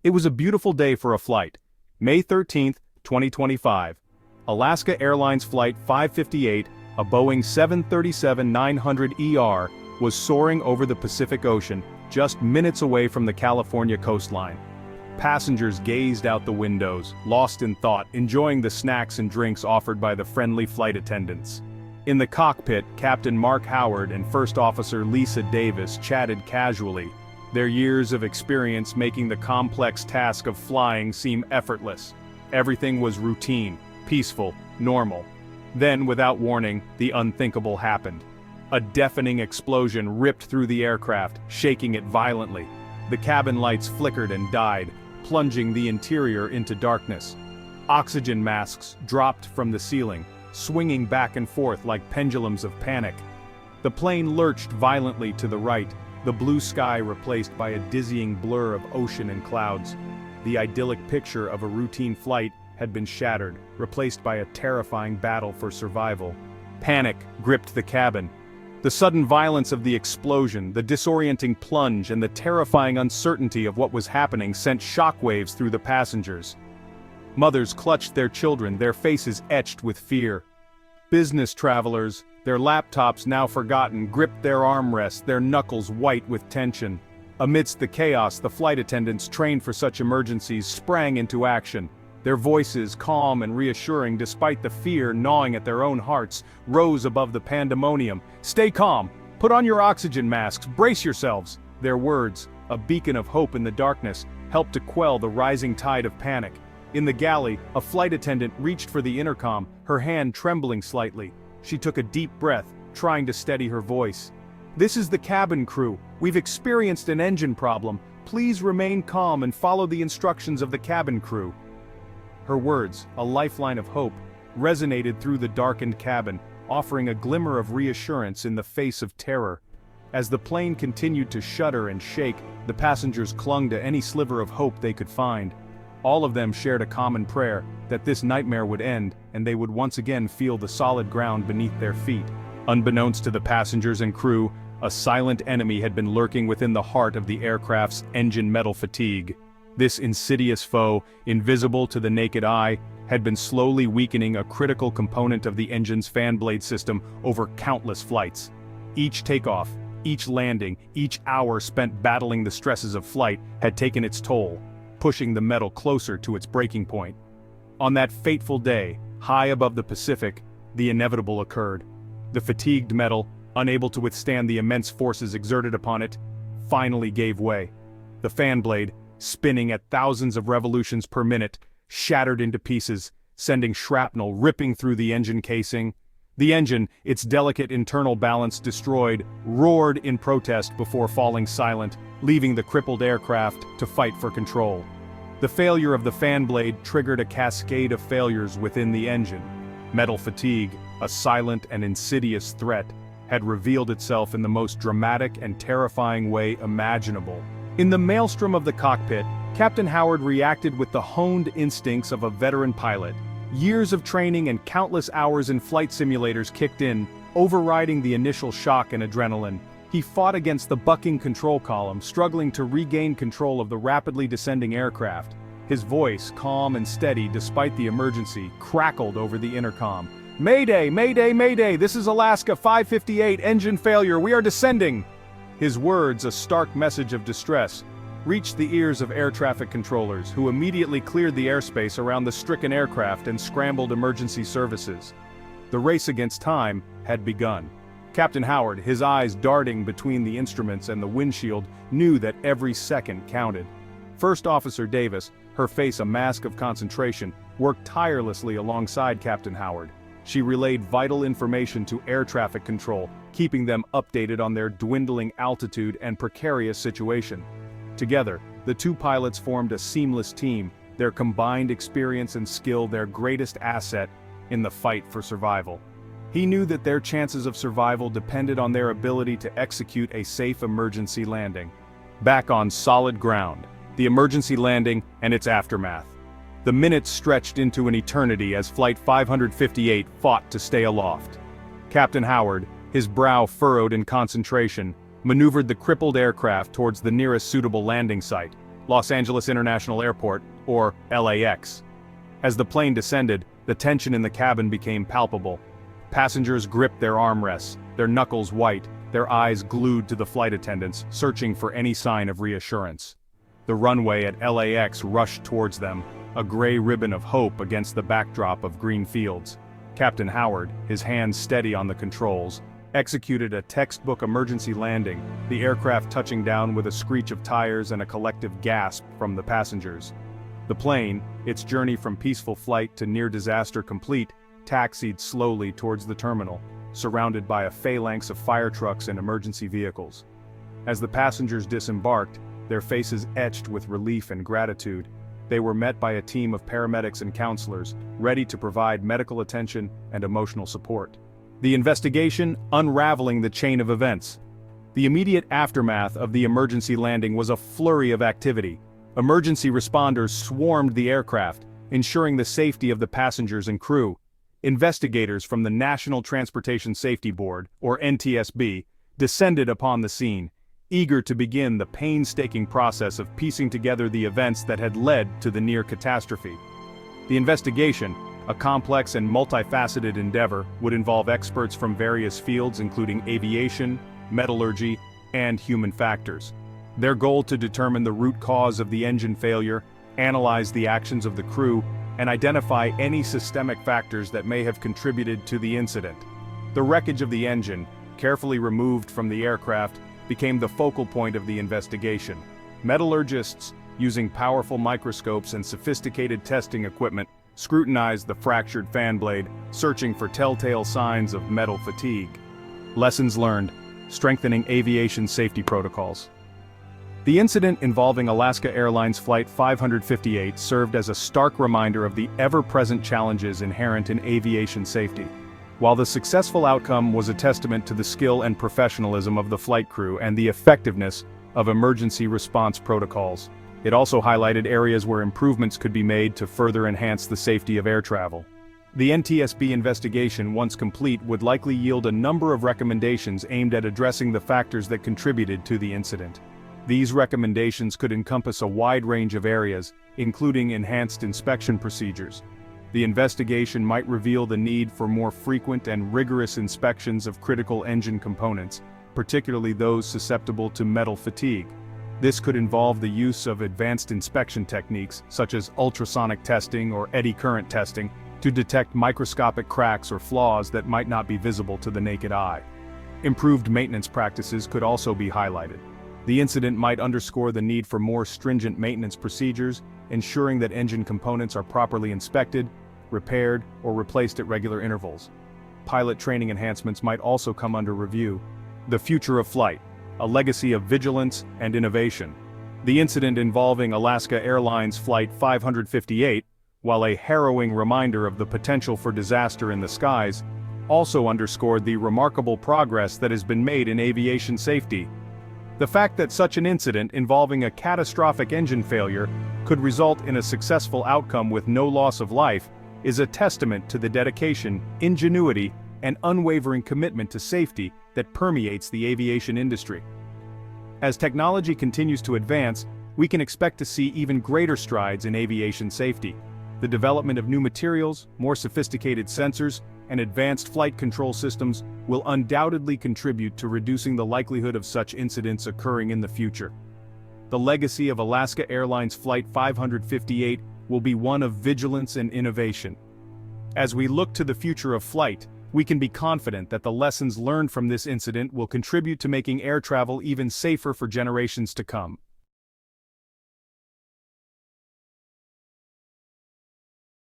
It was a beautiful day for a flight. May 13, 2025. Alaska Airlines Flight 558, a Boeing 737-900ER, was soaring over the Pacific Ocean, just minutes away from the California coastline. Passengers gazed out the windows, lost in thought, enjoying the snacks and drinks offered by the friendly flight attendants. In the cockpit, Captain Mark Howard and First Officer Lisa Davis chatted casually, their years of experience making the complex task of flying seem effortless. Everything was routine, peaceful, normal. Then, without warning, the unthinkable happened. A deafening explosion ripped through the aircraft, shaking it violently. The cabin lights flickered and died, plunging the interior into darkness. Oxygen masks dropped from the ceiling, swinging back and forth like pendulums of panic. The plane lurched violently to the right, the blue sky replaced by a dizzying blur of ocean and clouds. The idyllic picture of a routine flight had been shattered, replaced by a terrifying battle for survival. Panic gripped the cabin. The sudden violence of the explosion, the disorienting plunge, and the terrifying uncertainty of what was happening sent shockwaves through the passengers. Mothers clutched their children, their faces etched with fear. Business travelers, their laptops now forgotten, gripped their armrests, their knuckles white with tension. Amidst the chaos, the flight attendants trained for such emergencies sprang into action. Their voices, calm and reassuring despite the fear gnawing at their own hearts, rose above the pandemonium. "Stay calm! Put on your oxygen masks! Brace yourselves!" Their words, a beacon of hope in the darkness, helped to quell the rising tide of panic. In the galley, a flight attendant reached for the intercom, her hand trembling slightly. She took a deep breath, trying to steady her voice. "This is the cabin crew. We've experienced an engine problem. Please remain calm and follow the instructions of the cabin crew." Her words, a lifeline of hope, resonated through the darkened cabin, offering a glimmer of reassurance in the face of terror. As the plane continued to shudder and shake, the passengers clung to any sliver of hope they could find. All of them shared a common prayer, that this nightmare would end, and they would once again feel the solid ground beneath their feet. Unbeknownst to the passengers and crew, a silent enemy had been lurking within the heart of the aircraft's engine metal fatigue. This insidious foe, invisible to the naked eye, had been slowly weakening a critical component of the engine's fan blade system over countless flights. Each takeoff, each landing, each hour spent battling the stresses of flight had taken its toll, pushing the metal closer to its breaking point. On that fateful day, high above the Pacific, the inevitable occurred. The fatigued metal, unable to withstand the immense forces exerted upon it, finally gave way. The fan blade, spinning at thousands of revolutions per minute, shattered into pieces, sending shrapnel ripping through the engine casing. The engine, its delicate internal balance destroyed, roared in protest before falling silent, leaving the crippled aircraft to fight for control. The failure of the fan blade triggered a cascade of failures within the engine. Metal fatigue, a silent and insidious threat, had revealed itself in the most dramatic and terrifying way imaginable. In the maelstrom of the cockpit, Captain Howard reacted with the honed instincts of a veteran pilot. Years of training and countless hours in flight simulators kicked in, overriding the initial shock and adrenaline. He fought against the bucking control column, struggling to regain control of the rapidly descending aircraft. His voice, calm and steady despite the emergency, crackled over the intercom. "Mayday, mayday, mayday, this is Alaska 558, engine failure, we are descending!" His words, a stark message of distress, reached the ears of air traffic controllers, who immediately cleared the airspace around the stricken aircraft and scrambled emergency services. The race against time had begun. Captain Howard, his eyes darting between the instruments and the windshield, knew that every second counted. First Officer Davis, her face a mask of concentration, worked tirelessly alongside Captain Howard. She relayed vital information to air traffic control, keeping them updated on their dwindling altitude and precarious situation. Together, the two pilots formed a seamless team, their combined experience and skill their greatest asset in the fight for survival. He knew that their chances of survival depended on their ability to execute a safe emergency landing. Back on solid ground, the emergency landing and its aftermath. The minutes stretched into an eternity as Flight 558 fought to stay aloft. Captain Howard, his brow furrowed in concentration, maneuvered the crippled aircraft towards the nearest suitable landing site. Los Angeles International Airport, or LAX. As the plane descended, the tension in the cabin became palpable. Passengers gripped their armrests, their knuckles white, their eyes glued to the flight attendants, searching for any sign of reassurance. The runway at LAX rushed towards them, a gray ribbon of hope against the backdrop of green fields. Captain Howard, his hands steady on the controls, executed a textbook emergency landing, the aircraft touching down with a screech of tires and a collective gasp from the passengers. The plane, its journey from peaceful flight to near disaster complete, taxied slowly towards the terminal, surrounded by a phalanx of fire trucks and emergency vehicles. As the passengers disembarked, their faces etched with relief and gratitude, they were met by a team of paramedics and counselors, ready to provide medical attention and emotional support. The investigation unraveling the chain of events. The immediate aftermath of the emergency landing was a flurry of activity. Emergency responders swarmed the aircraft, ensuring the safety of the passengers and crew. Investigators from the National Transportation Safety Board, or NTSB, descended upon the scene, eager to begin the painstaking process of piecing together the events that had led to the near catastrophe. The investigation, a complex and multifaceted endeavor, would involve experts from various fields including aviation, metallurgy, and human factors. Their goal to determine the root cause of the engine failure, analyze the actions of the crew, and identify any systemic factors that may have contributed to the incident. The wreckage of the engine, carefully removed from the aircraft, became the focal point of the investigation. Metallurgists, using powerful microscopes and sophisticated testing equipment, scrutinized the fractured fan blade, searching for telltale signs of metal fatigue. Lessons learned: strengthening aviation safety protocols. The incident involving Alaska Airlines Flight 558 served as a stark reminder of the ever-present challenges inherent in aviation safety. While the successful outcome was a testament to the skill and professionalism of the flight crew and the effectiveness of emergency response protocols, it also highlighted areas where improvements could be made to further enhance the safety of air travel. The NTSB investigation, once complete, would likely yield a number of recommendations aimed at addressing the factors that contributed to the incident. These recommendations could encompass a wide range of areas, including enhanced inspection procedures. The investigation might reveal the need for more frequent and rigorous inspections of critical engine components, particularly those susceptible to metal fatigue. This could involve the use of advanced inspection techniques, such as ultrasonic testing or eddy current testing, to detect microscopic cracks or flaws that might not be visible to the naked eye. Improved maintenance practices could also be highlighted. The incident might underscore the need for more stringent maintenance procedures, ensuring that engine components are properly inspected, repaired, or replaced at regular intervals. Pilot training enhancements might also come under review. The future of flight, a legacy of vigilance and innovation. The incident involving Alaska Airlines Flight 558, while a harrowing reminder of the potential for disaster in the skies, also underscored the remarkable progress that has been made in aviation safety. The fact that such an incident involving a catastrophic engine failure could result in a successful outcome with no loss of life is a testament to the dedication, ingenuity, and unwavering commitment to safety that permeates the aviation industry. As technology continues to advance, we can expect to see even greater strides in aviation safety. The development of new materials, more sophisticated sensors, and advanced flight control systems will undoubtedly contribute to reducing the likelihood of such incidents occurring in the future. The legacy of Alaska Airlines Flight 558 will be one of vigilance and innovation. As we look to the future of flight, we can be confident that the lessons learned from this incident will contribute to making air travel even safer for generations to come.